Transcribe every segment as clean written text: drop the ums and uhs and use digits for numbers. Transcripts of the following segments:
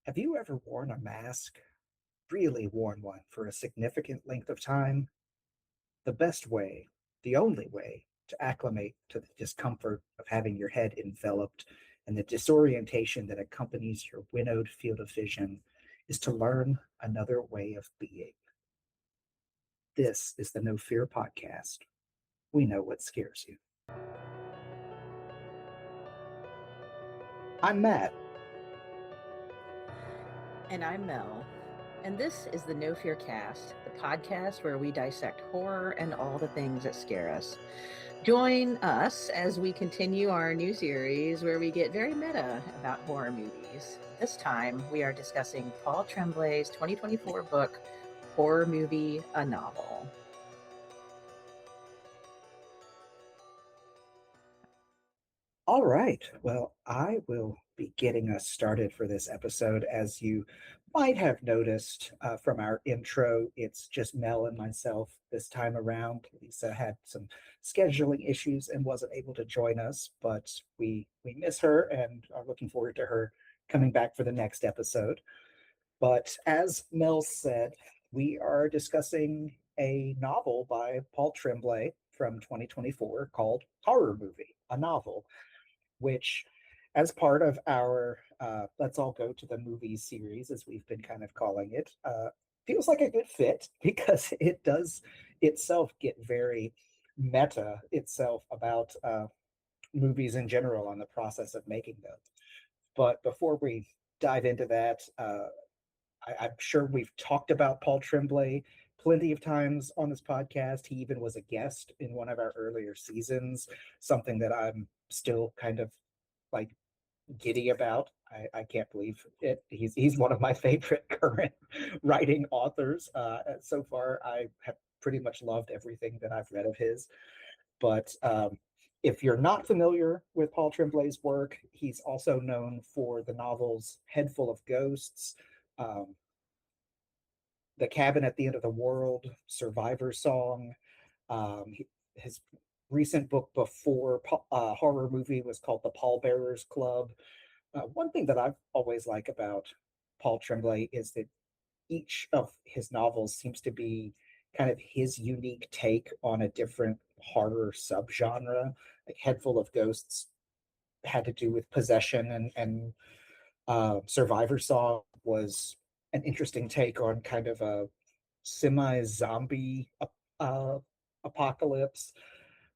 Have you ever worn a mask? Really worn one for a significant length of time? The best way, the only way to acclimate to the discomfort of having your head enveloped and the disorientation that accompanies your winnowed field of vision is to learn another way of being. This is the No Fear Podcast. We know what scares you. I'm Matt. And I'm Mel. And this is the No Fear Cast, the podcast where we dissect horror and all the things that scare us. Join us as we continue our new series where we get very meta about horror movies. This time we are discussing Paul Tremblay's 2024 book, Horror Movie, a Novel. All right. Well, I will be getting us started for this episode. As you might have noticed from our intro, it's just Mel and myself this time around. Lisa had some scheduling issues and wasn't able to join us, but we miss her and are looking forward to her coming back for the next episode. But as Mel said, we are discussing a novel by Paul Tremblay from 2024 called Horror Movie, a Novel, which, as part of our Let's All Go to the Movies series, as we've been kind of calling it, feels like a good fit because it does itself get very meta itself about movies in general on the process of making them. But before we dive into that, I'm sure we've talked about Paul Tremblay plenty of times on this podcast. He even was a guest in one of our earlier seasons, something that I'm still kind of like giddy about. I can't believe it. He's one of my favorite current writing authors. So far, I have pretty much loved everything that I've read of his. But if you're not familiar with Paul Tremblay's work, he's also known for the novels Head Full of Ghosts, um, The Cabin at the End of the World, Survivor Song. His recent book before horror movie was called The Pallbearers Club. One thing that I've always liked about Paul Tremblay is that each of his novels seems to be kind of his unique take on a different horror subgenre. Like Head Full of Ghosts had to do with possession, and Survivor Song was an interesting take on kind of a semi-zombie uh, apocalypse.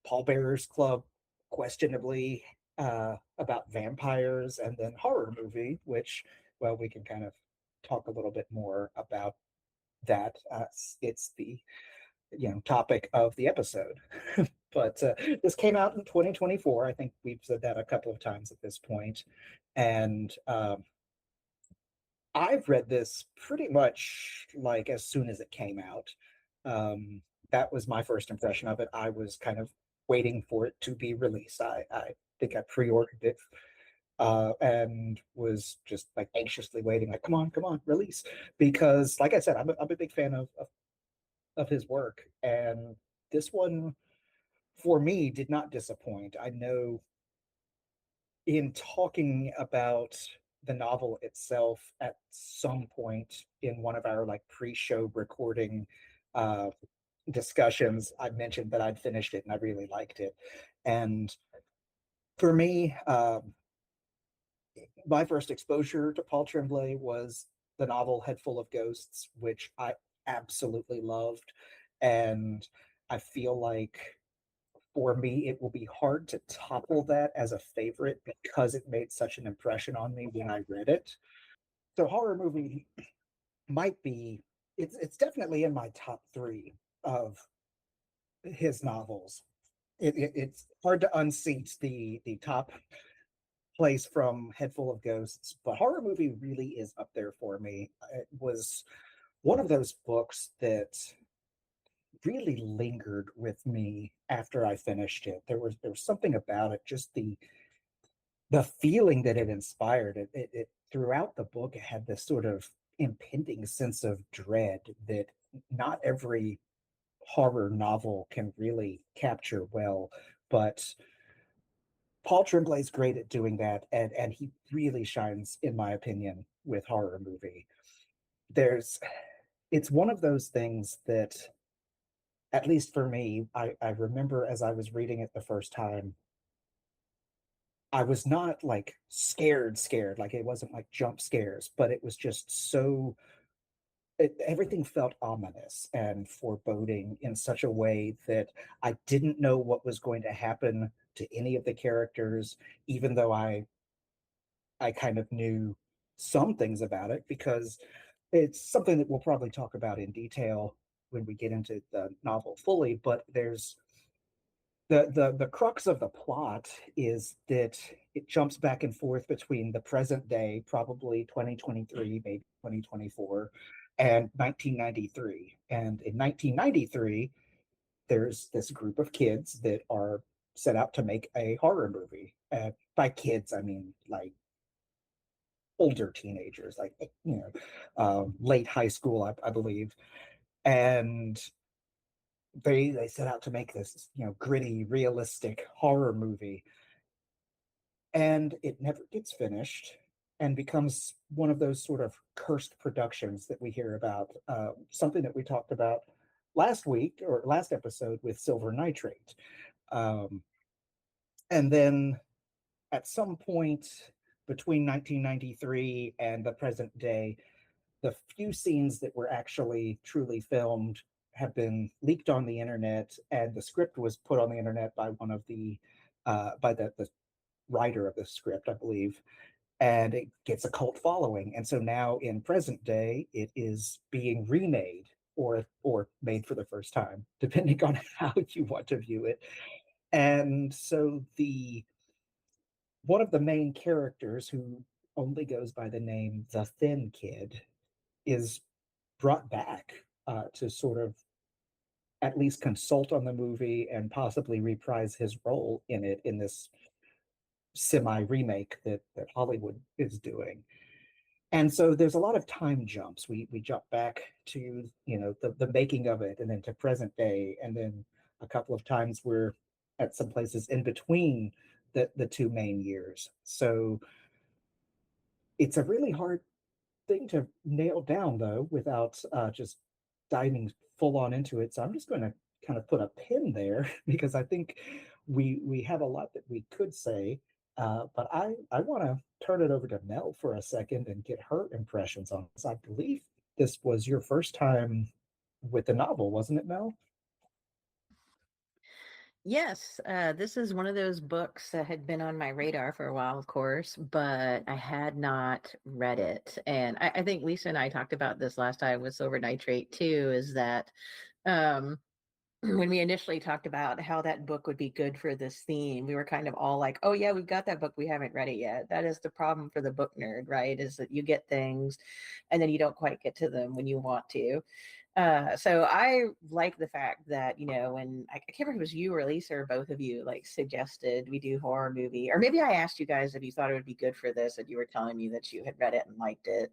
Pallbearers Club, questionably about vampires, and then horror movie, which, well, we can kind of talk a little bit more about that. It's the topic of the episode. But this came out in 2024. I think we've said that a couple of times at this point, and I've read this pretty much like as soon as it came out. That was my first impression of it. I was kind of waiting for it to be released. I think I pre-ordered it and was just like anxiously waiting, like, come on, release. Because, like I said, I'm a big fan of his work. And this one, for me, did not disappoint. I know in talking about the novel itself at some point in one of our like pre-show recording uh, discussions, I mentioned that I'd finished it and I really liked it. And for me, my first exposure to Paul Tremblay was the novel Head Full of Ghosts, which I absolutely loved. And I feel like for me, it will be hard to topple that as a favorite because it made such an impression on me when I read it. So horror movie might be it's definitely in my top three of his novels. It's hard to unseat the top place from Head Full of Ghosts, but horror movie really is up there for me. It was one of those books that really lingered with me after I finished it. There was something about it, just the feeling that it inspired. It throughout the book, it had this sort of impending sense of dread that not every horror novel can really capture well. But Paul Tremblay's great at doing that, and he really shines, in my opinion, with horror movie. There's, it's one of those things that, at least for me, I remember as I was reading it the first time, I was not like scared, like it wasn't like jump scares, but it was just so everything felt ominous and foreboding in such a way that I didn't know what was going to happen to any of the characters, even though I kind of knew some things about it because it's something that we'll probably talk about in detail when we get into the novel fully. But there's the crux of the plot is that it jumps back and forth between the present day, probably 2023, maybe 2024, and 1993. And in 1993, there's this group of kids that are set out to make a horror movie. By kids, I mean like older teenagers, like late high school, I believe, and they set out to make this gritty, realistic horror movie, and it never gets finished and becomes one of those sort of cursed productions that we hear about. Something that we talked about last week or last episode with Silver Nitrate, um, and then at some point between 1993 and the present day, the few scenes that were actually truly filmed have been leaked on the internet, and the script was put on the internet by one of by the writer of the script, I believe, and it gets a cult following. And so now in present day, it is being remade or made for the first time, depending on how you want to view it. And so the one of the main characters, who only goes by the name the Thin Kid, is brought back to sort of at least consult on the movie and possibly reprise his role in it in this semi remake that Hollywood is doing. And so there's a lot of time jumps. We jump back to the making of it, and then to present day, and then a couple of times we're at some places in between the two main years. So it's a really hard thing to nail down, though, without just diving full on into it. So I'm just going to kind of put a pin there because I think we have a lot that we could say. But I want to turn it over to Mel for a second and get her impressions on this. I believe this was your first time with the novel, wasn't it, Mel? Yes, this is one of those books that had been on my radar for a while, of course, but I had not read it. And I think Lisa and I talked about this last time with Silver Nitrate too, is that um, when we initially talked about how that book would be good for this theme, we were kind of all like, oh, yeah, we've got that book. We haven't read it yet. That is the problem for the book nerd, right? Is that you get things and then you don't quite get to them when you want to. So I like the fact that, when I can't remember if it was you or Lisa or both of you like suggested we do horror movie, or maybe I asked you guys if you thought it would be good for this, and you were telling me that you had read it and liked it.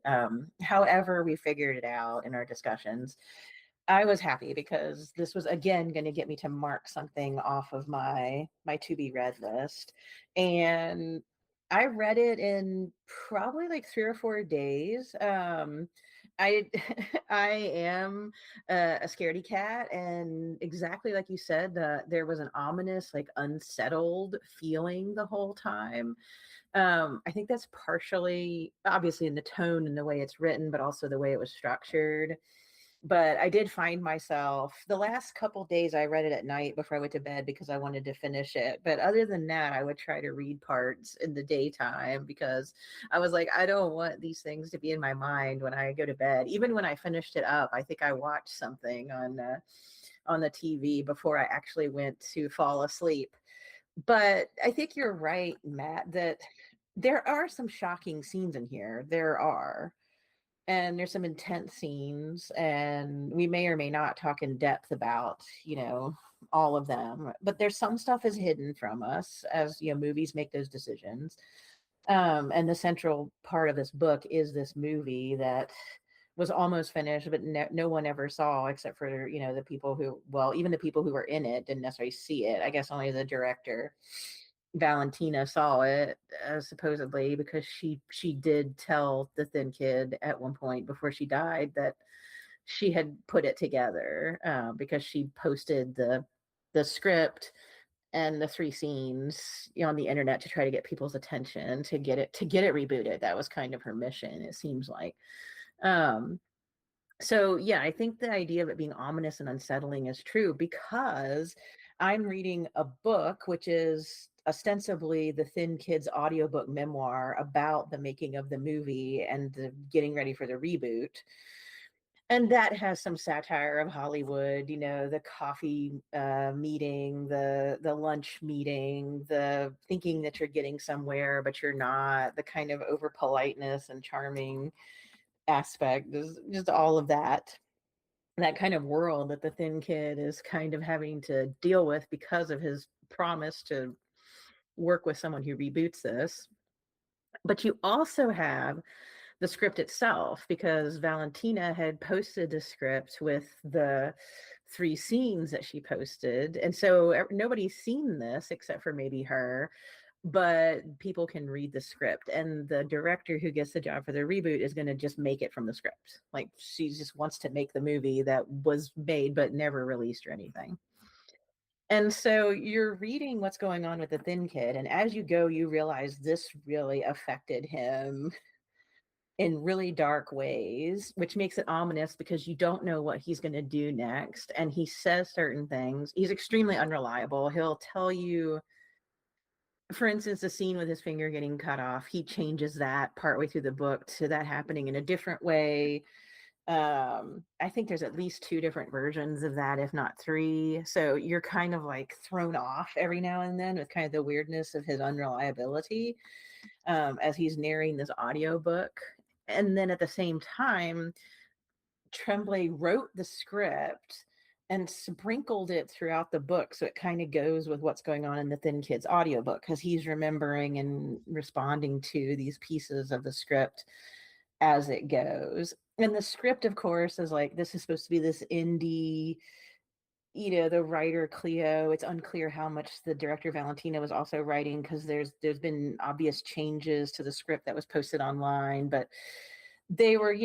However, we figured it out in our discussions. I was happy because this was again going to get me to mark something off of my to be read list. And I read it in probably like 3 or 4 days. I I am a scaredy cat, and exactly like you said, there was an ominous, like unsettled feeling the whole time. I think that's partially obviously in the tone and the way it's written, but also the way it was structured. But I did find myself the last couple days I read it at night before I went to bed because I wanted to finish it. But other than that, I would try to read parts in the daytime because I was like, I don't want these things to be in my mind when I go to bed. Even when I finished it up, I think I watched something on the TV before I actually went to fall asleep. But I think you're right, Matt, that there are some shocking scenes in here. There are, and there's some intense scenes, and we may or may not talk in depth about all of them, but there's some stuff is hidden from us as movies make those decisions. And the central part of this book is this movie that was almost finished, but no one ever saw except for the people who, well, even the people who were in it didn't necessarily see it. I guess only the director. Valentina saw it, supposedly, because she did tell the thin kid at one point before she died that she had put it together, because she posted the script and the three scenes, on the internet to try to get people's attention to get it rebooted. That was kind of her mission, it seems like. Um, so yeah, I think the idea of it being ominous and unsettling is true, because I'm reading a book which is ostensibly the Thin Kid's audiobook memoir about the making of the movie and the getting ready for the reboot. And that has some satire of Hollywood, the coffee meeting, the lunch meeting, the thinking that you're getting somewhere but you're not, the kind of over politeness and charming aspect, just all of that kind of world that the thin kid is kind of having to deal with because of his promise to work with someone who reboots this. But you also have the script itself, because Valentina had posted the script with the three scenes that she posted. And so nobody's seen this except for maybe her, but people can read the script. And the director who gets the job for the reboot is going to just make it from the script. Like, she just wants to make the movie that was made but never released or anything. And so you're reading what's going on with the thin kid. And as you go, you realize this really affected him in really dark ways, which makes it ominous because you don't know what he's going to do next. And he says certain things. He's extremely unreliable. He'll tell you, for instance, the scene with his finger getting cut off, he changes that partway through the book to that happening in a different way. I think there's at least two different versions of that, if not three. So you're kind of like thrown off every now and then with kind of the weirdness of his unreliability, as he's narrating this audiobook. And then at the same time, Tremblay wrote the script and sprinkled it throughout the book, so it kind of goes with what's going on in the thin kid's audiobook, because he's remembering and responding to these pieces of the script as it goes. And the script, of course, is like, this is supposed to be this indie, the writer Cleo. It's unclear how much the director Valentina was also writing, because there's been obvious changes to the script that was posted online, but they were,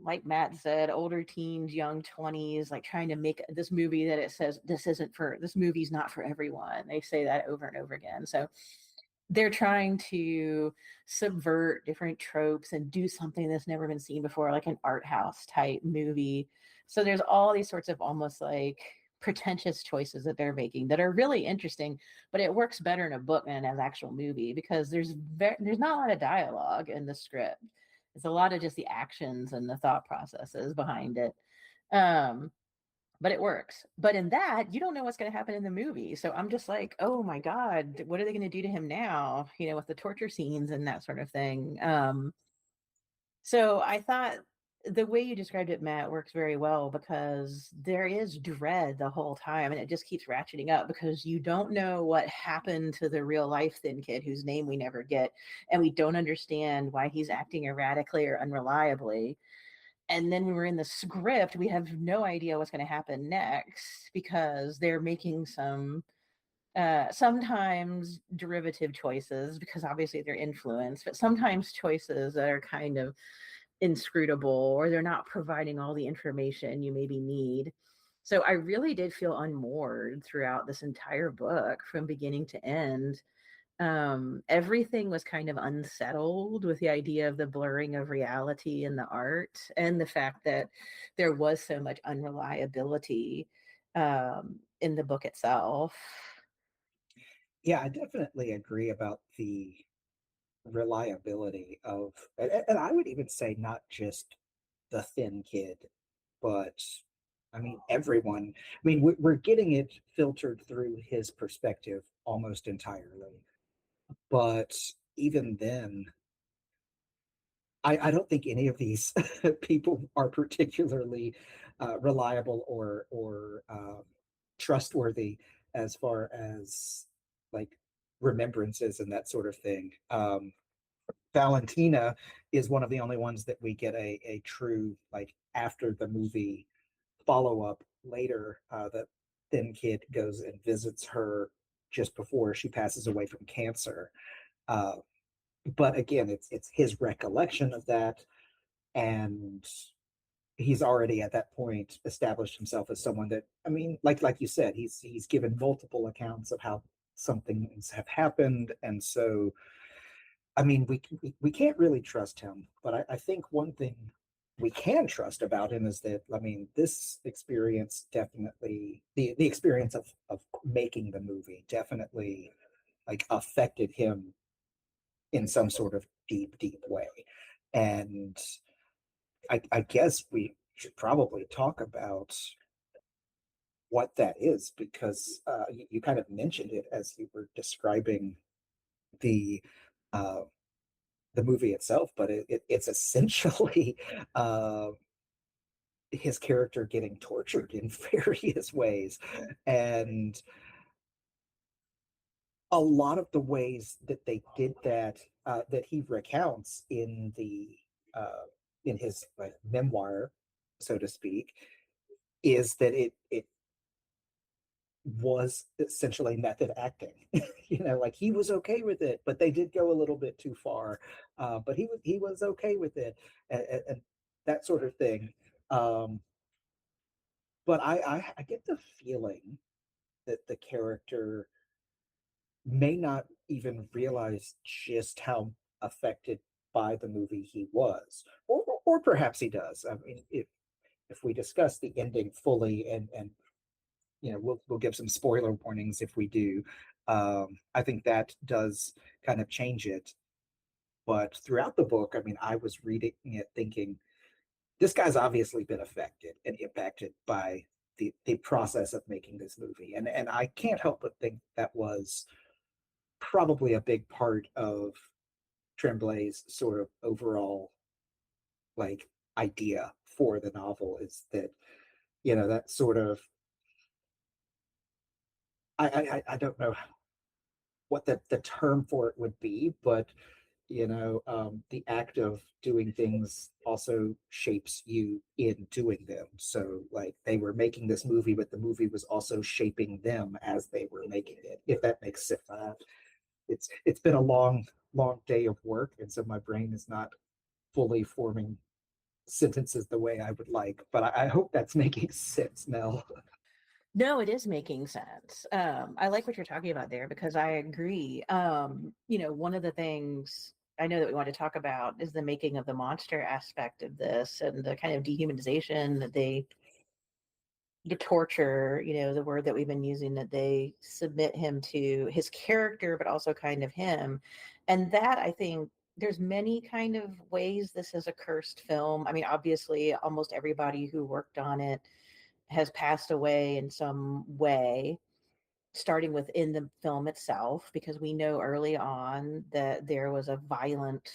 like Matt said, older teens, young 20s, like trying to make this movie that it says this movie's not for everyone. They say that over and over again. So they're trying to subvert different tropes and do something that's never been seen before, like an art house type movie. So there's all these sorts of almost like pretentious choices that they're making that are really interesting, but it works better in a book than as an actual movie, because there's not a lot of dialogue in the script. It's a lot of just the actions and the thought processes behind it. Um, but it works. But in that, you don't know what's going to happen in the movie. So I'm just like, oh my God, what are they going to do to him now? With the torture scenes and that sort of thing. So I thought the way you described it, Matt, works very well, because there is dread the whole time, and it just keeps ratcheting up because you don't know what happened to the real life thin kid whose name we never get, and we don't understand why he's acting erratically or unreliably. And then when we're in the script, we have no idea what's going to happen next, because they're making some sometimes derivative choices, because obviously they're influenced, but sometimes choices that are kind of inscrutable, or they're not providing all the information you maybe need. So I really did feel unmoored throughout this entire book from beginning to end. Everything was kind of unsettled with the idea of the blurring of reality in the art, and the fact that there was so much unreliability in the book itself. Yeah, I definitely agree about the reliability of, and I would even say not just the thin kid, but I mean everyone. I mean, we're getting it filtered through his perspective almost entirely, but even then, I don't think any of these people are particularly reliable or trustworthy as far as like remembrances and that sort of thing. Valentina is one of the only ones that we get a true, like, after the movie follow up later, that thin kid goes and visits her just before she passes away from cancer. Uh, but again, it's his recollection of that, and he's already at that point established himself as someone that, I mean, like you said, he's given multiple accounts of how some things have happened, and so I mean, we can't really trust him. But I think one thing we can trust about him is that, I mean, this experience definitely, the experience of making the movie definitely like affected him in some sort of deep way. And I guess we should probably talk about what that is, because you kind of mentioned it as you were describing the uh, the movie itself, but it's essentially uh, his character getting tortured in various ways, and a lot of the ways that they did that, that he recounts uh, in his memoir, so to speak, is that it was essentially method acting. Like he was okay with it, but they did go a little bit too far. But he was okay with it, and that sort of thing. Um, but I get the feeling that the character may not even realize just how affected by the movie he was, or perhaps he does. I mean, if we discuss the ending fully, and we'll give some spoiler warnings if we do. I think that does kind of change it. But throughout the book, I mean, I was reading it thinking this guy's obviously been affected and impacted by the process of making this movie, and I can't help but think that was probably a big part of Tremblay's sort of overall like idea for the novel, is that that sort of, I don't know what the term for it would be, but the act of doing things also shapes you in doing them. So like they were making this movie, but the movie was also shaping them as they were making it, if that makes sense. It's been a long day of work, and so my brain is not fully forming sentences the way I would like, but I hope that's making sense, Mel. No, it is making sense. I like what you're talking about there because I agree. One of the things I know that we want to talk about is the making of the monster aspect of this and the kind of dehumanization that the torture, the word that we've been using, that they submit him to, his character, but also kind of him. And that, I think, there's many kind of ways this is a cursed film. I mean, obviously, almost everybody who worked on it has passed away in some way, starting within the film itself, because we know early on that there was a violent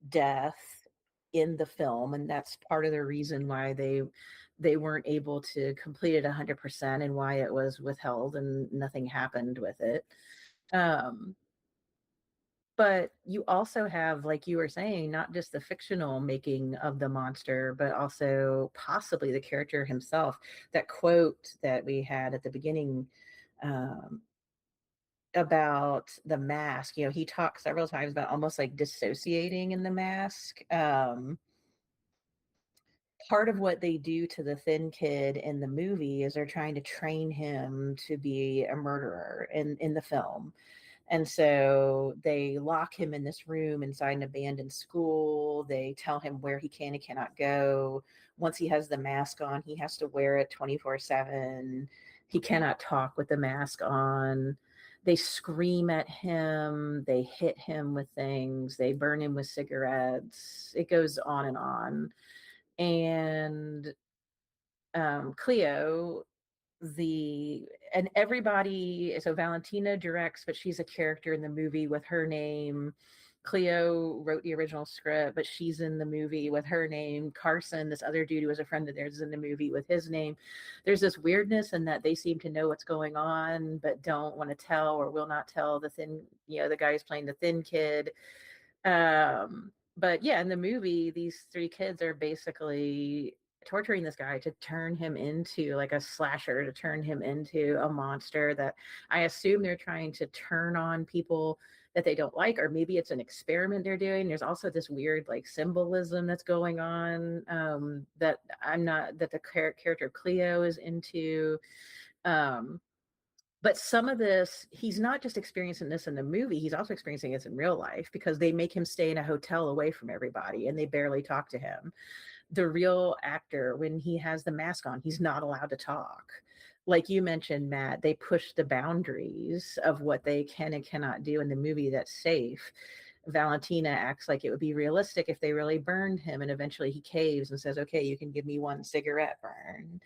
death in the film, and that's part of the reason why they weren't able to complete it 100% and why it was withheld and nothing happened with it. um but you also have, like you were saying, not just the fictional making of the monster, but also possibly the character himself. That quote that we had at the beginning, um, about the mask, he talks several times about almost like dissociating in the mask. Part of what they do to the thin kid in the movie is they're trying to train him to be a murderer in the film. And so they lock him in this room inside an abandoned school. They tell him where he can and cannot go. Once he has the mask on, he has to wear it 24/7. He cannot talk with the mask on. They scream at him. They hit him with things. They burn him with cigarettes. It goes on and on. And Cleo, and everybody, so Valentina directs, but she's a character in the movie with her name. Cleo wrote the original script, but she's in the movie with her name. Carson, this other dude who was a friend of theirs, is in the movie with his name. There's this weirdness in that they seem to know what's going on, but don't want to tell or will not tell the guy who's playing the thin kid. But yeah, in the movie, these three kids are basically torturing this guy to turn him into like a slasher, to turn him into a monster that I assume they're trying to turn on people that they don't like, or maybe it's an experiment they're doing. There's also this weird like symbolism that's going on, that I'm not, that the character Cleo is into. Um, but some of this, he's not just experiencing this in the movie, he's also experiencing this in real life because they make him stay in a hotel away from everybody and they barely talk to him. The real actor, when he has the mask on, he's not allowed to talk. Like you mentioned, Matt, they push the boundaries of what they can and cannot do in the movie that's safe. Valentina acts like it would be realistic if they really burned him, and eventually he caves and says, okay, you can give me one cigarette burn.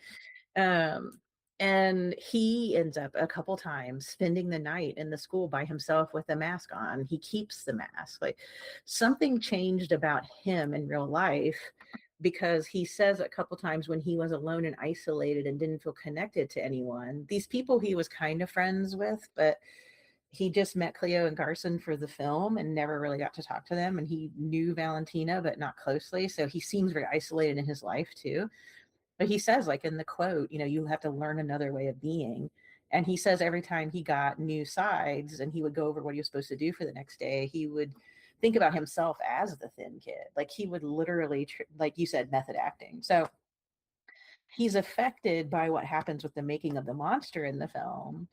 Um, and he ends up a couple times spending the night in the school by himself with the mask on. He keeps the mask. Like, something changed about him in real life, because he says a couple times when he was alone and isolated and didn't feel connected to anyone, these people he was kind of friends with, but he just met Cleo and Garson for the film and never really got to talk to them. And he knew Valentina, but not closely. So he seems very isolated in his life too. But he says, like in the quote, you have to learn another way of being. And he says every time he got new sides and he would go over what he was supposed to do for the next day, he would think about himself as the thin kid. Like he would literally, like you said, method acting. So he's affected by what happens with the making of the monster in the film.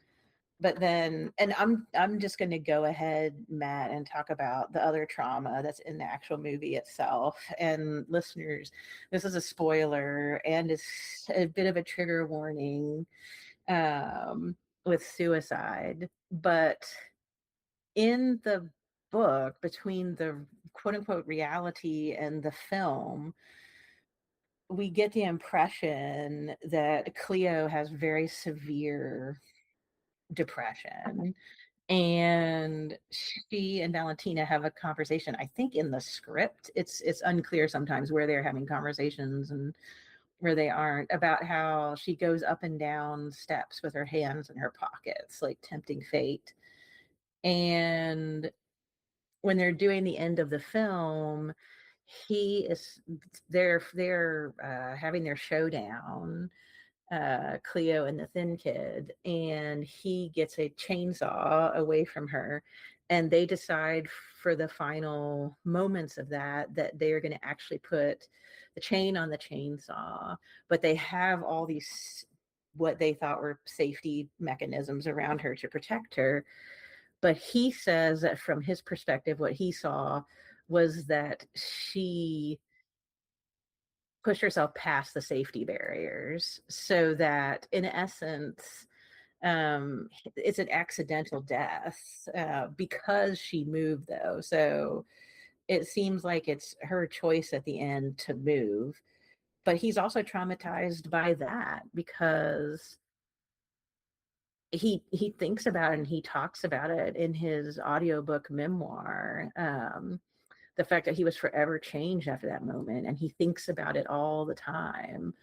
But then, and I'm just going to go ahead, Matt, and talk about the other trauma that's in the actual movie itself. And listeners, this is a spoiler and it's a bit of a trigger warning, with suicide. But in the book, between the quote unquote reality and the film, we get the impression that Cleo has very severe depression, and she and Valentina have a conversation. I think in the script, it's unclear sometimes where they're having conversations and where they aren't, about how she goes up and down steps with her hands in her pockets, like tempting fate. And when they're doing the end of the film, he is they're having their showdown, Cleo and the thin kid, and he gets a chainsaw away from her. And they decide for the final moments of that they're going to actually put the chain on the chainsaw, but they have all these what they thought were safety mechanisms around her to protect her. But he says that from his perspective, what he saw was that she pushed herself past the safety barriers, so that in essence, it's an accidental death, because she moved, though. So it seems like it's her choice at the end to move. But he's also traumatized by that because he thinks about it and he talks about it in his audiobook memoir. The fact that he was forever changed after that moment, and he thinks about it all the time.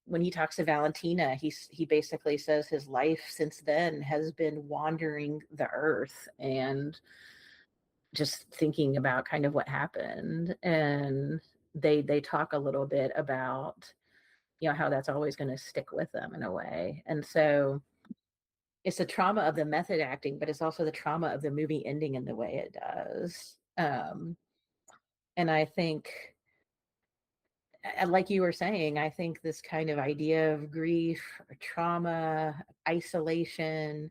When he talks to Valentina, he basically says his life since then has been wandering the earth and just thinking about kind of what happened. And they talk a little bit about how that's always going to stick with them in a way. And so it's the trauma of the method acting, but it's also the trauma of the movie ending in the way it does. And I think, like you were saying, I think this kind of idea of grief, trauma, isolation,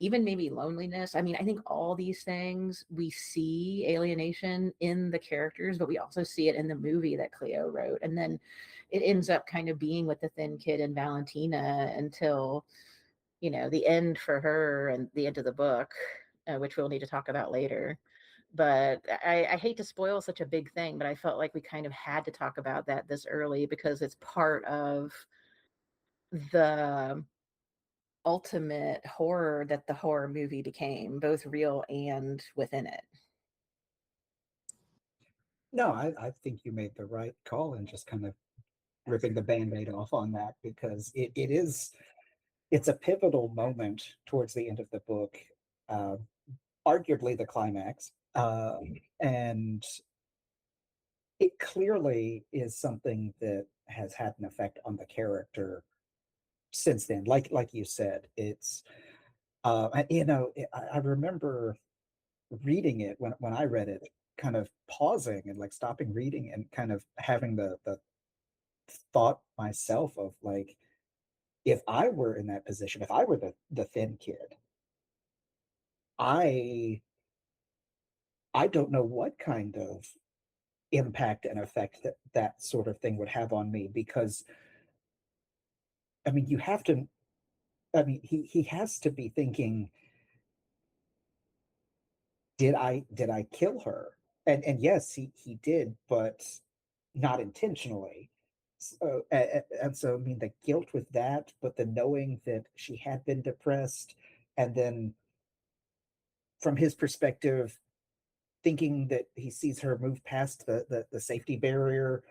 even maybe loneliness. I mean, I think all these things, we see alienation in the characters, but we also see it in the movie that Cleo wrote. And then it ends up kind of being with the thin kid and Valentina until, the end for her and the end of the book, which we'll need to talk about later. But I hate to spoil such a big thing, but I felt like we kind of had to talk about that this early because it's part of the ultimate horror that the horror movie became, both real and within it. No, I think you made the right call and just kind of ripping the band-aid off on that, because it's a pivotal moment towards the end of the book, uh, arguably the climax. And it clearly is something that has had an effect on the character since then. Like you said, it's I remember reading it when I read it, kind of pausing and like stopping reading and kind of having the thought myself of like, if I were in that position, if I were the thin kid, I I don't know what kind of impact and effect that sort of thing would have on me, because I mean, you have to, I mean, he has to be thinking, did I kill her? And yes, he did, but not intentionally. So, and so I mean, the guilt with that, but the knowing that she had been depressed, and then from his perspective, thinking that he sees her move past the safety barrier,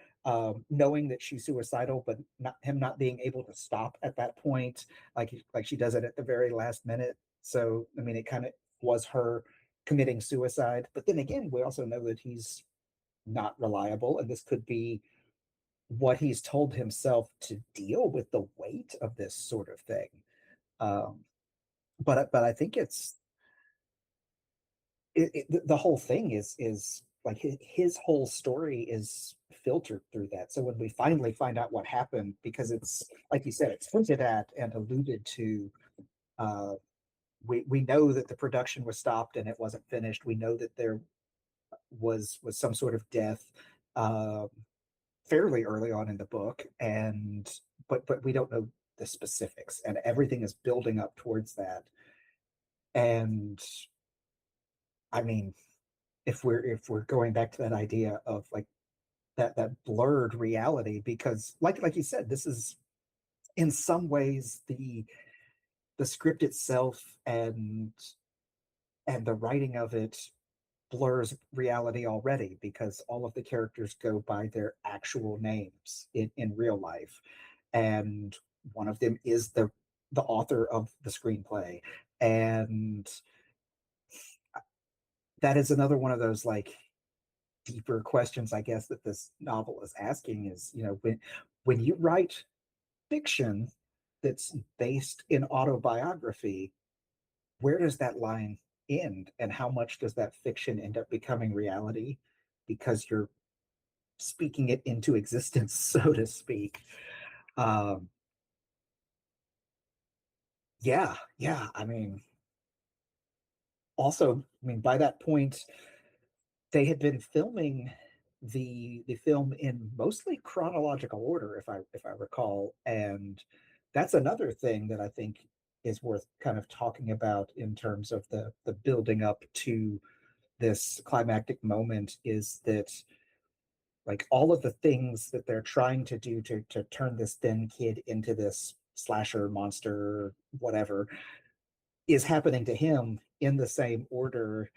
knowing that she's suicidal, but not him not being able to stop at that point, like she does it at the very last minute. So I mean, it kind of was her committing suicide. But then again, we also know that he's not reliable, and this could be what he's told himself to deal with the weight of this sort of thing. Um, but I think the whole thing is like his whole story is filtered through that. So when we finally find out what happened, because it's like you said, it's hinted at and alluded to. Uh, we know that the production was stopped and it wasn't finished. We know that there was some sort of death uh, fairly early on in the book, and but we don't know the specifics, and everything is building up towards that. And I mean, if we're going back to that idea of like that blurred reality, because like you said, this is in some ways the script itself and the writing of it blurs reality already, because all of the characters go by their actual names in real life, and one of them is the author of the screenplay. And that is another one of those like deeper questions, I guess, that this novel is asking is, when you write fiction that's based in autobiography, where does that line end, and how much does that fiction end up becoming reality because you're speaking it into existence, so to speak. um yeah, I mean, also, I mean, by that point they had been filming the film in mostly chronological order, if I recall. And that's another thing that I think is worth kind of talking about in terms of the building up to this climactic moment, is that like all of the things that they're trying to do to turn this thin kid into this slasher monster, whatever, is happening to him in the same order,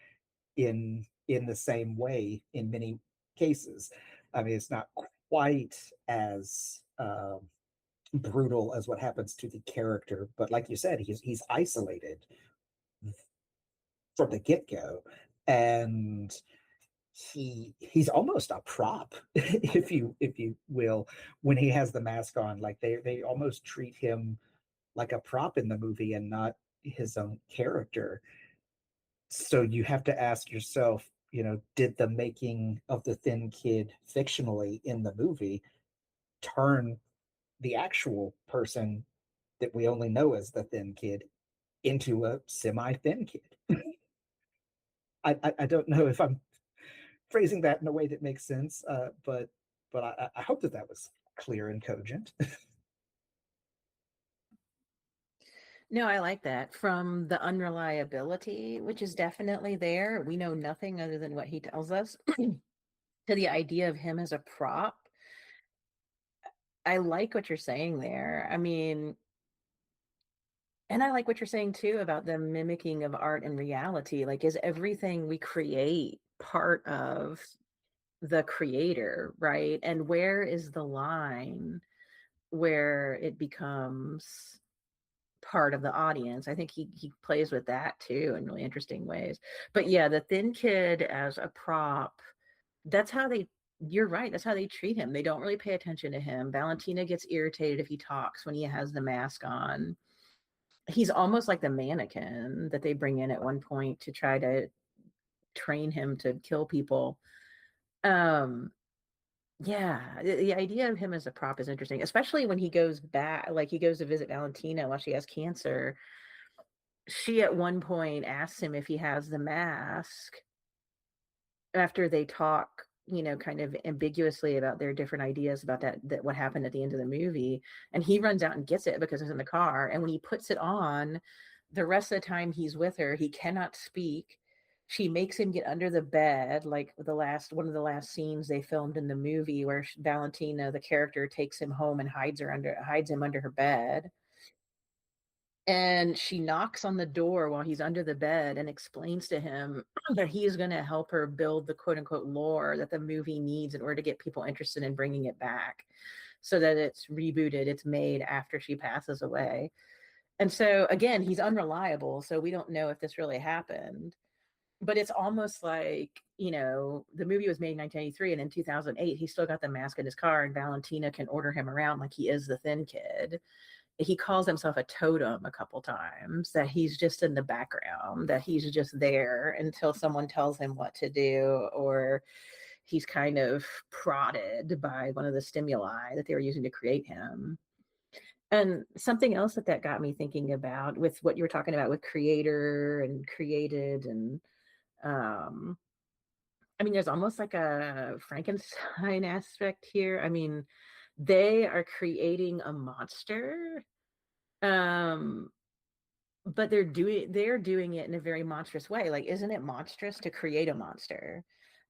in the same way in many cases. I mean, it's not quite as brutal as what happens to the character, but like you said, he's isolated from the get go, and he's almost a prop, if you will, when he has the mask on. Like they almost treat him like a prop in the movie and not his own character. So you have to ask yourself, did the making of the thin kid fictionally in the movie turn the actual person that we only know as the thin kid into a semi-thin kid? I don't know if I'm phrasing that in a way that makes sense, but I hope that was clear and cogent. No, I like that. From the unreliability, which is definitely there, we know nothing other than what he tells us, to the idea of him as a prop. I like what you're saying there. I mean, and I like what you're saying too about the mimicking of art and reality. Like, is everything we create part of the creator, right? And where is the line where it becomes part of the audience? I think he plays with that too in really interesting ways. But yeah, the thin kid as a prop, that's how they you're right. That's how they treat him. They don't really pay attention to him. Valentina gets irritated if he talks when he has the mask on. He's almost like the mannequin that they bring in at one point to try to train him to kill people. Um, yeah, the idea of him as a prop is interesting, especially when he goes back, like he goes to visit Valentina while she has cancer. She at one point asks him if he has the mask after they talk, kind of ambiguously about their different ideas about that what happened at the end of the movie. And he runs out and gets it because it's in the car. And when he puts it on, the rest of the time he's with her, he cannot speak. She makes him get under the bed, like one of the last scenes they filmed in the movie, where Valentina, the character, takes him home and hides him under her bed. And she knocks on the door while he's under the bed and explains to him that he is going to help her build the quote unquote lore that the movie needs in order to get people interested in bringing it back so that it's rebooted, it's made after she passes away. And so, again, he's unreliable. So we don't know if this really happened. But it's almost like, the movie was made in 1983, and in 2008, he still got the mask in his car, and Valentina can order him around like he is the thin kid. He calls himself a totem a couple times, that he's just in the background, that he's just there until someone tells him what to do, or he's kind of prodded by one of the stimuli that they were using to create him. And something else that got me thinking about with what you were talking about with creator and created, and um I mean, there's almost like a Frankenstein aspect here. I mean, they are creating a monster, um but they're doing it in a very monstrous way. Like, isn't it monstrous to create a monster?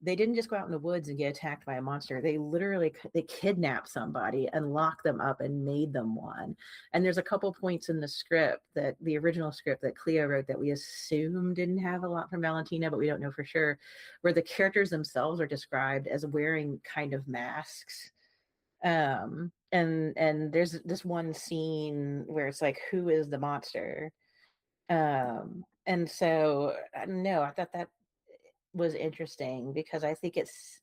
They didn't just go out in the woods and get attacked by a monster. They literally they kidnapped somebody and locked them up and made them one. And there's a couple points in the script, that the original script that Cleo wrote, that we assume didn't have a lot from Valentina, but we don't know for sure, where the characters themselves are described as wearing kind of masks. And there's this one scene where it's like, who is the monster? And so I don't know, I thought that was interesting, because I think it's,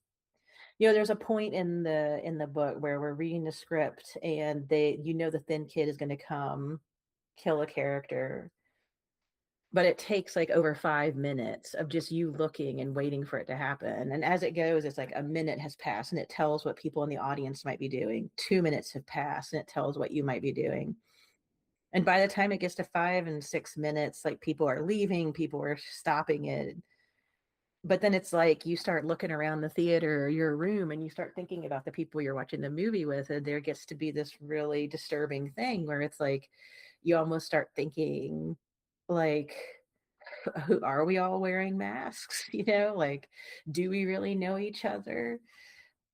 there's a point in the book where we're reading the script, and the thin kid is going to come kill a character, but it takes like over 5 minutes of just you looking and waiting for it to happen. And as it goes, it's like a minute has passed and it tells what people in the audience might be doing. 2 minutes have passed and it tells what you might be doing. And by the time it gets to 5 and 6 minutes, like, people are leaving, people are stopping it. But then it's like you start looking around the theater or your room, and you start thinking about the people you're watching the movie with. And there gets to be this really disturbing thing where it's like you almost start thinking, like, who are we all wearing masks? Like, do we really know each other?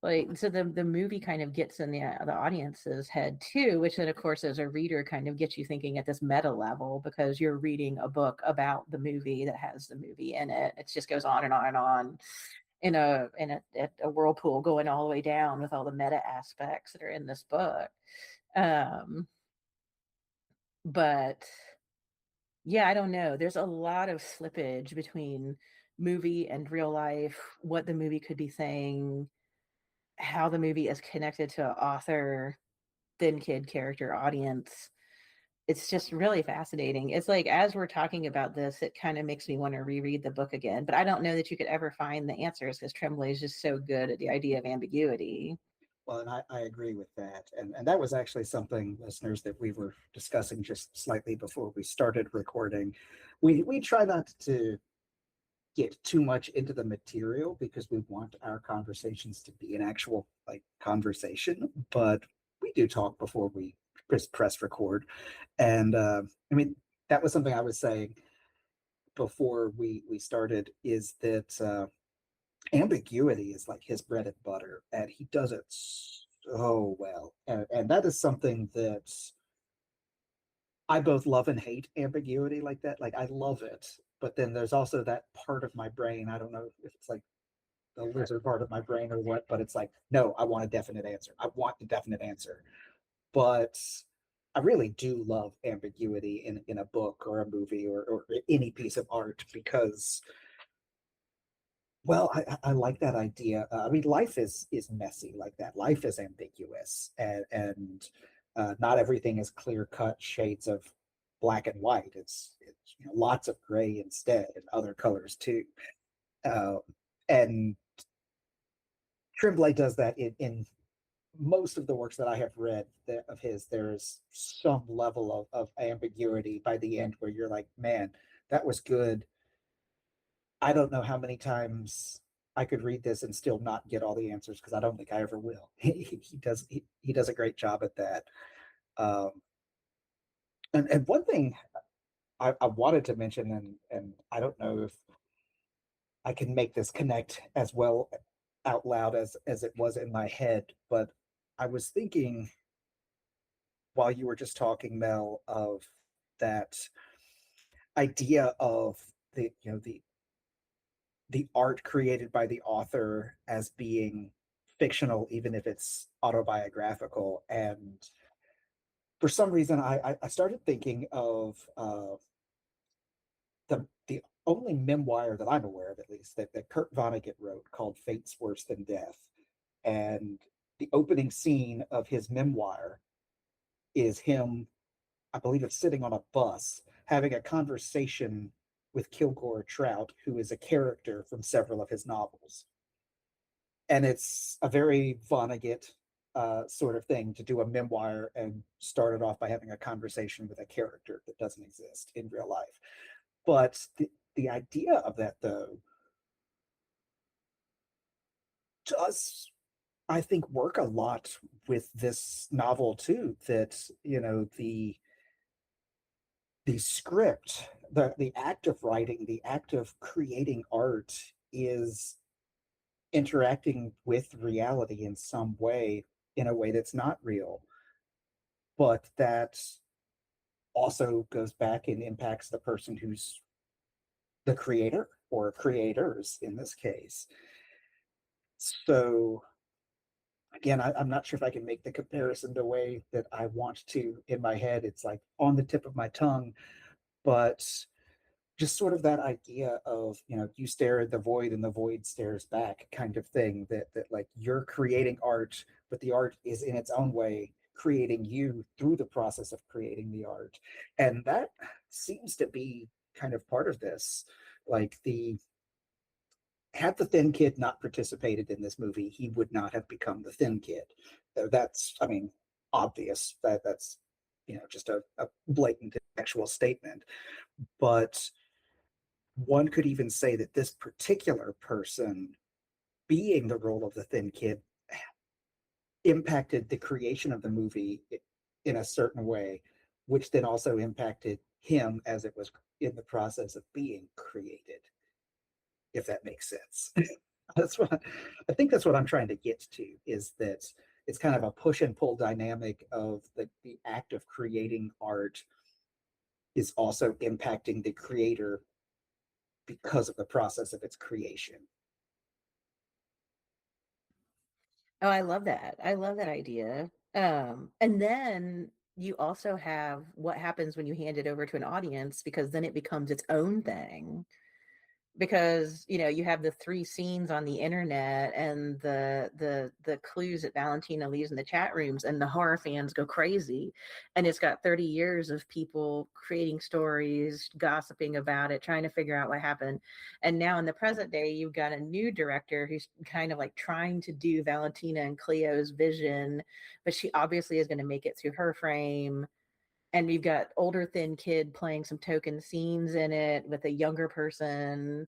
Like, so the movie kind of gets in the audience's head too, which then of course as a reader kind of gets you thinking at this meta level, because you're reading a book about the movie that has the movie in it. It just goes on and on and on in a whirlpool, going all the way down with all the meta aspects that are in this book. um but yeah, I don't know, there's a lot of slippage between movie and real life, what the movie could be saying, how the movie is connected to author, thin kid character, audience. It's just really fascinating. It's like, as we're talking about this, it kind of makes me want to reread the book again. But I don't know that you could ever find the answers, because Tremblay is just so good at the idea of ambiguity. Well, and I agree with that. And that was actually something, listeners, that we were discussing just slightly before we started recording. We try not to get too much into the material because we want our conversations to be an actual like conversation, but we do talk before we press record. And I mean, that was something I was saying before we started, is that ambiguity is like his bread and butter, and he does it so well. And that is something that I both love and hate, ambiguity like that. Like, I love it, but then there's also that part of my brain. I don't know if it's like the lizard part of my brain or what, but it's like, no, I want a definite answer. I want the definite answer. But I really do love ambiguity in a book or a movie or any piece of art, because Well, I like that idea. I mean, life is messy like that. Life is ambiguous, and not everything is clear cut shades of black and white. It's lots of gray instead, and other colors too. Uh, and Tremblay does that in most of the works that I have read of his. There's some level of ambiguity by the end where you're like, man, that was good. I don't know how many times I could read this and still not get all the answers because I don't think I ever will. He does a great job at that. Um, and one thing I wanted to mention, and I don't know if I can make this connect as well out loud as it was in my head, but I was thinking while you were just talking, Mel, of that idea of the art created by the author as being fictional, even if it's autobiographical. And for some reason, I started thinking of the only memoir that I'm aware of, at least, that Kurt Vonnegut wrote called Fate's Worse Than Death. And the opening scene of his memoir is him, I believe it's sitting on a bus, having a conversation with Kilgore Trout, who is a character from several of his novels. And it's a very Vonnegut sort of thing to do a memoir and start it off by having a conversation with a character that doesn't exist in real life. But the idea of that, though, does, I think, work a lot with this novel too. That the script, the act of writing, the act of creating art is interacting with reality in some way, in a way that's not real, but that also goes back and impacts the person who's the creator or creators in this case. So again, I'm not sure if I can make the comparison the way that I want to in my head. It's like on the tip of my tongue, but just sort of that idea of you stare at the void and the void stares back kind of thing, that like you're creating art, but the art is in its own way creating you through the process of creating the art. And that seems to be kind of part of this. Like, the had the thin kid not participated in this movie, he would not have become the thin kid. That's, I mean, obvious. That's just a blatant actual statement. But one could even say that this particular person being the role of the thin kid impacted the creation of the movie in a certain way, which then also impacted him as it was in the process of being created, if that makes sense. That's what I think. That's what I'm trying to get to, is that it's kind of a push and pull dynamic of the act of creating art is also impacting the creator because of the process of its creation. Oh, I love that. I love that idea. And then you also have what happens when you hand it over to an audience, because then it becomes its own thing. Because you have the three scenes on the internet and the clues that Valentina leaves in the chat rooms, and the horror fans go crazy, and it's got 30 years of people creating stories, gossiping about it, trying to figure out what happened. And now in the present day, you've got a new director who's kind of like trying to do Valentina and Cleo's vision, but she obviously is going to make it through her frame. And you've got older thin kid playing some token scenes in it with a younger person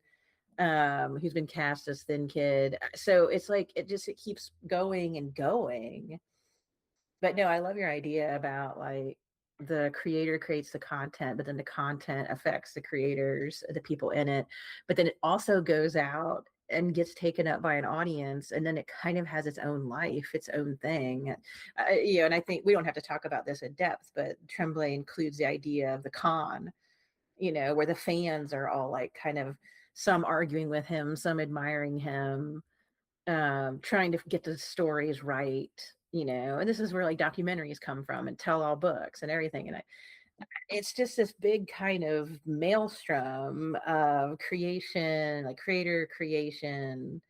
who's been cast as thin kid. So it's like it keeps going and going. But no, I love your idea about like the creator creates the content, but then the content affects the creators, the people in it. But then it also goes out and gets taken up by an audience, and then it kind of has its own life, its own thing. And I think we don't have to talk about this in depth, but Tremblay includes the idea of the con, where the fans are all like kind of, some arguing with him, some admiring him, trying to get the stories right, and this is where like documentaries come from and tell all books and everything. And It's just this big kind of maelstrom of creation, like creator creation,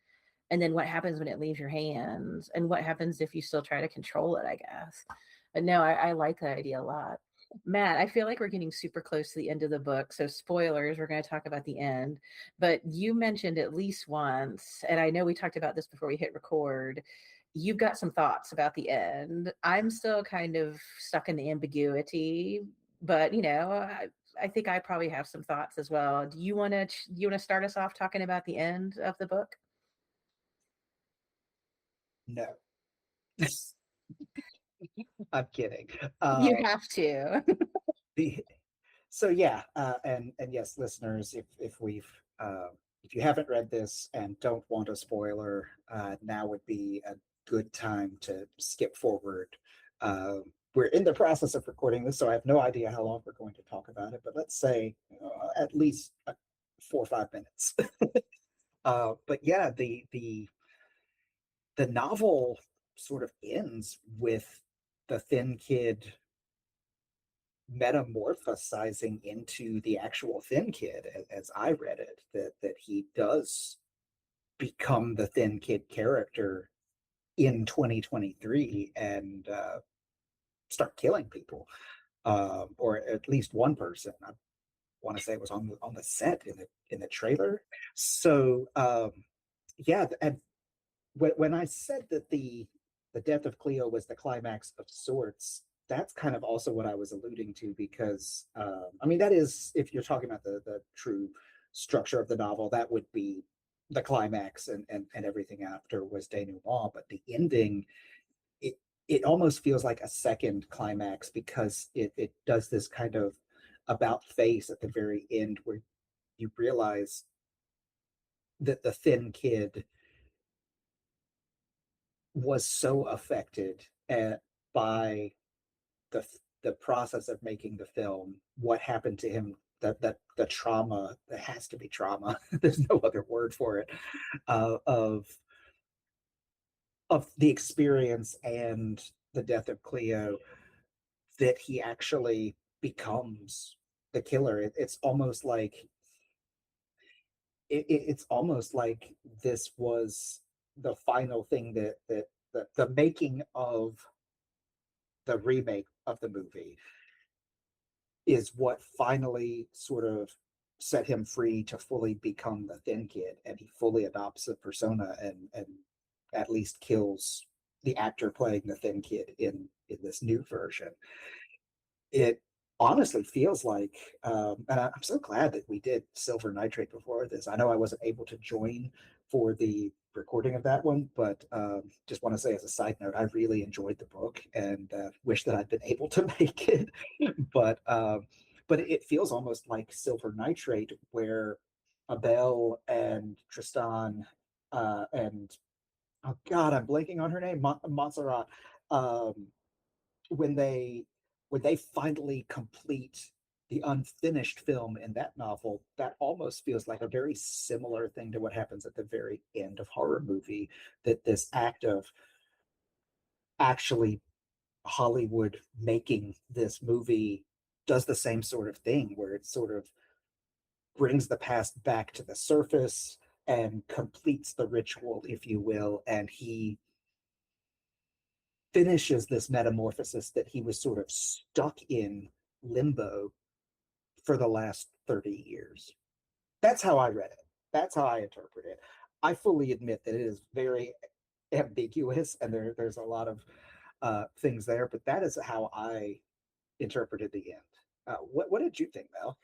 and then what happens when it leaves your hands, and what happens if you still try to control it, I guess. But no, I like that idea a lot. Matt, I feel like we're getting super close to the end of the book. So, spoilers, we're going to talk about the end. But you mentioned at least once, and I know we talked about this before we hit record. You've got some thoughts about the end. I'm still kind of stuck in the ambiguity, but I think I probably have some thoughts as well. Do you want to start us off talking about the end of the book? No, I'm kidding. You Uh, have to. the So yeah, and yes, listeners, if you haven't read this and don't want a spoiler, now would be a good time to skip forward. Uh, we're in the process of recording this, so I have no idea how long we're going to talk about it, but let's say at least 4 or 5 minutes. But yeah, the novel sort of ends with the thin kid metamorphosizing into the actual thin kid, as I read it, that he does become the thin kid character in 2023 and start killing people, or at least one person. I want to say it was on the set in the trailer. So yeah, and when I said that the death of Cleo was the climax of sorts, that's kind of also what I was alluding to because I mean that is if you're talking about the true structure of the novel, that would be the climax and everything after was denouement, but the ending it it almost feels like a second climax because it does this kind of about face at the very end where you realize that the thin kid was so affected by the process of making the film, what happened to him, that the trauma, that has to be trauma. There's no other word for it, of the experience and the death of Cleo, that he actually becomes the killer. It's almost like it's almost like this was the final thing that the making of the remake of the movie is what finally sort of set him free to fully become the thin kid, and he fully adopts the persona and at least kills the actor playing the thin kid in this new version. It honestly feels like, and I'm so glad that we did Silver Nitrate before this. I know I wasn't able to join for the recording of that one, but just want to say as a side note, I really enjoyed the book and wish that I'd been able to make it. but but it feels almost like Silver Nitrate, where Abel and Tristan and oh God, I'm blanking on her name, Montserrat. Um, when they finally complete the unfinished film in that novel, that almost feels like a very similar thing to what happens at the very end of Horror Movie. That this act of actually Hollywood making this movie does the same sort of thing, where it sort of brings the past back to the surface and completes the ritual, if you will, and he finishes this metamorphosis that he was sort of stuck in limbo for the last 30 years. That's how I read it. That's how I interpret it. I fully admit that it is very ambiguous and there's a lot of things there, but that is how I interpreted the end. What did you think, Mel?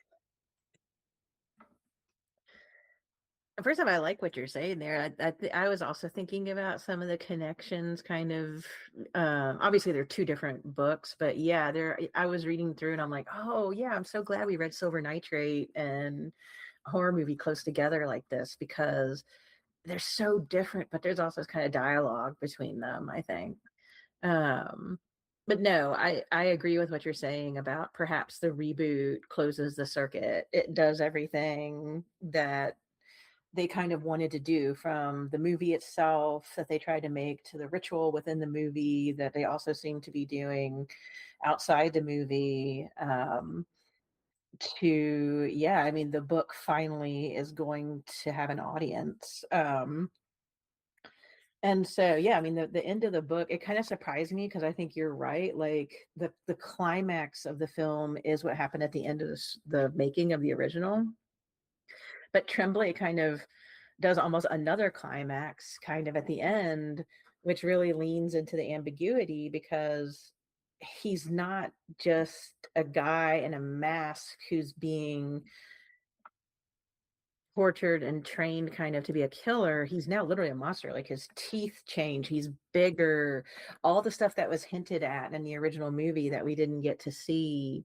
First of all, I like what you're saying there. I was also thinking about some of the connections, kind of. Obviously, they're two different books, but yeah, there. I was reading through, and I'm like, oh yeah, I'm so glad we read Silver Nitrate and a horror movie close together like this because they're so different, but there's also this kind of dialogue between them, I think. Um, but no, I agree with what you're saying about perhaps the reboot closes the circuit. It does everything that they kind of wanted to do, from the movie itself that they tried to make to the ritual within the movie that they also seem to be doing outside the movie. To Yeah, I mean, the book finally is going to have an audience. And so, yeah, I mean, the end of the book, it kind of surprised me because I think you're right. Like the climax of the film is what happened at the end of the making of the original. But Tremblay kind of does almost another climax kind of at the end, which really leans into the ambiguity because he's not just a guy in a mask who's being tortured and trained kind of to be a killer. He's now literally a monster. Like his teeth change, he's bigger, all the stuff that was hinted at in the original movie that we didn't get to see,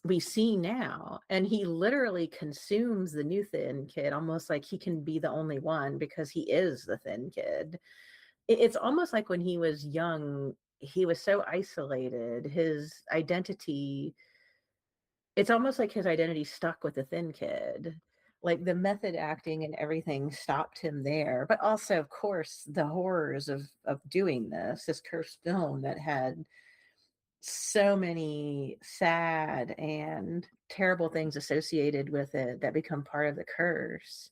we see now. And he literally consumes the new thin kid almost like he can be the only one because he is the thin kid. It's almost like when he was young, he was so isolated, his identity, it's almost like his identity stuck with the thin kid. Like the method acting and everything stopped him there. But also, of course, the horrors of doing this cursed film that had so many sad and terrible things associated with it that become part of the curse.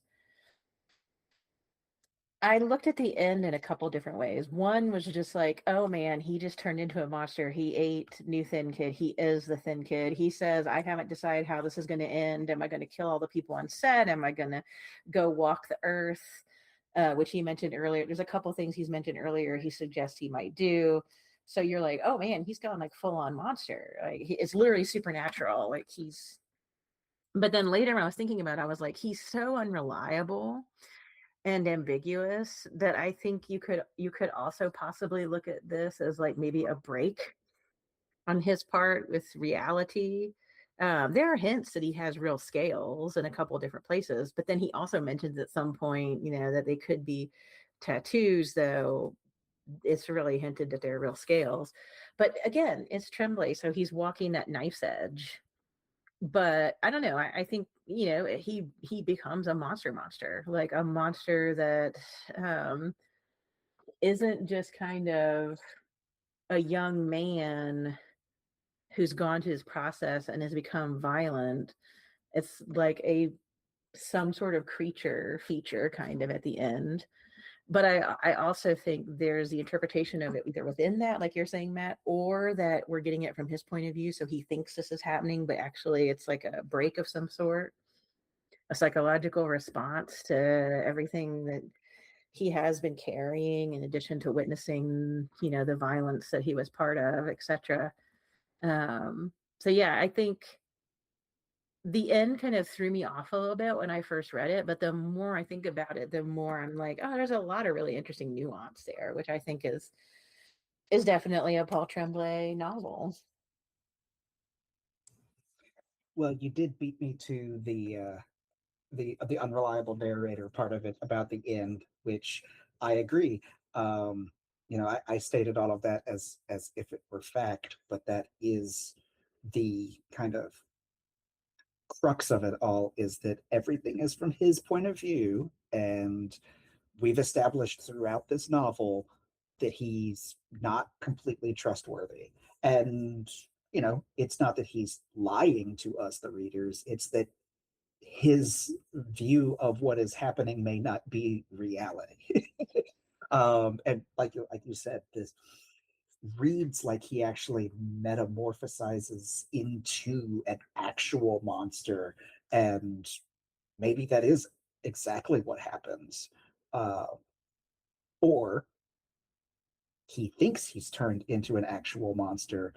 I looked at the end in a couple different ways. One was just like, oh man, he just turned into a monster. He ate new thin kid. He is the thin kid. He says, I haven't decided how this is going to end. Am I going to kill all the people on set? Am I going to go walk the earth? Which he mentioned earlier. There's a couple things he's mentioned earlier he suggests he might do. So you're like, oh man, he's gone like full on monster. Like it's literally supernatural. Like he's. But then later when I was thinking about it, I was like, he's so unreliable and ambiguous that I think you could also possibly look at this as like maybe a break on his part with reality. There are hints that he has real scales in a couple of different places, but then he also mentions at some point, that they could be tattoos, though it's really hinted that they're real scales. But again, it's Tremblay, so he's walking that knife's edge. But I don't know. I think he becomes a monster, like a monster that isn't just kind of a young man who's gone to his process and has become violent. It's like a some sort of creature feature kind of at the end. But I also think there's the interpretation of it either within that, like you're saying, Matt, or that we're getting it from his point of view. So he thinks this is happening, but actually it's like a break of some sort, a psychological response to everything that he has been carrying, in addition to witnessing, the violence that he was part of, etc. So yeah, I think the end kind of threw me off a little bit when I first read it, but the more I think about it, the more I'm like, oh, there's a lot of really interesting nuance there, which I think is definitely a Paul Tremblay novel. Well, you did beat me to the unreliable narrator part of it about the end, which I agree. I stated all of that as if it were fact, but that is the kind of crux of it all, is that everything is from his point of view, and we've established throughout this novel that he's not completely trustworthy. And it's not that he's lying to us, the readers, it's that his view of what is happening may not be reality. And like you said, this reads like he actually metamorphosizes into an actual monster, and maybe that is exactly what happens. Or he thinks he's turned into an actual monster,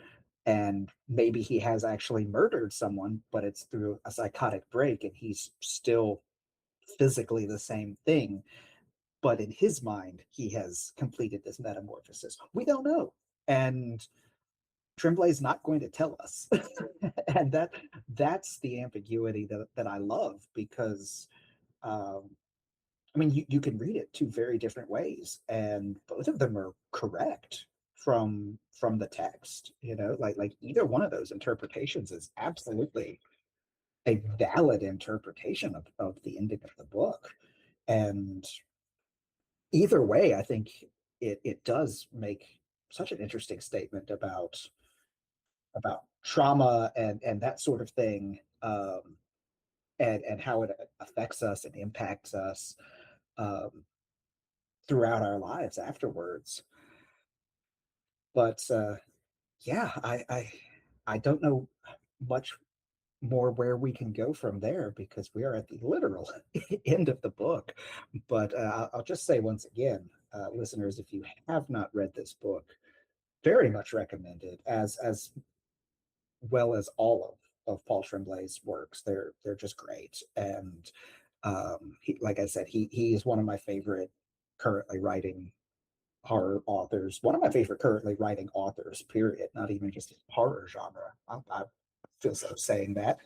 and maybe he has actually murdered someone, but it's through a psychotic break, and he's still physically the same thing, but in his mind he has completed this metamorphosis. We don't know, and Tremblay's not going to tell us. And that's the ambiguity that I love, because you can read it two very different ways, and both of them are correct from the text. Like either one of those interpretations is absolutely a valid interpretation of the ending of the book. And either way, I think it does make such an interesting statement about trauma and that sort of thing, and how it affects us and impacts us um, throughout our lives afterwards. But yeah, I don't know much more where we can go from there because we are at the literal end of the book. But I'll just say once again, listeners, if you have not read this book, very much recommended, as well as all of Paul Tremblay's works. They're just great, and like I said, he is one of my favorite currently writing horror authors. One of my favorite currently writing authors. Period. Not even just horror genre. I feel so saying that.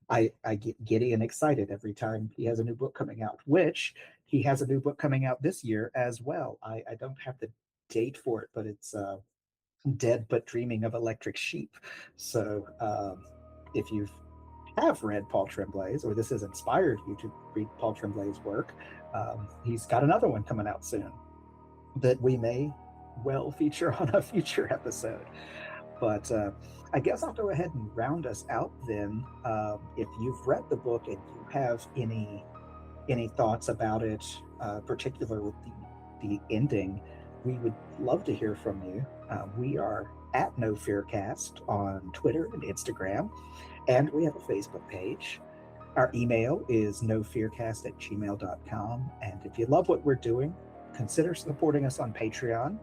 I get giddy and excited every time he has a new book coming out, which he has a new book coming out this year as well. I don't have the date for it, but it's Dead But Dreaming of Electric Sheep. So if you have read Paul Tremblay's, or this has inspired you to read Paul Tremblay's work, he's got another one coming out soon that we may well feature on a future episode. But I guess I'll go ahead and round us out then. If you've read the book and you have any thoughts about it, particular with the ending, we would love to hear from you. We are at No Fear Cast on Twitter and Instagram, and we have a Facebook page. Our email is nofearcast@gmail.com. And if you love what we're doing, consider supporting us on Patreon.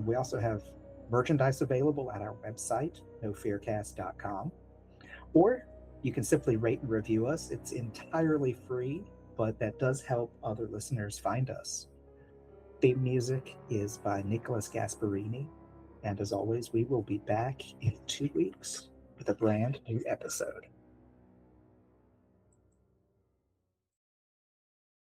We also have merchandise available at our website, nofearcast.com. Or you can simply rate and review us. It's entirely free, but that does help other listeners find us. Theme music is by Nicholas Gasparini. And as always, we will be back in 2 weeks with a brand new episode.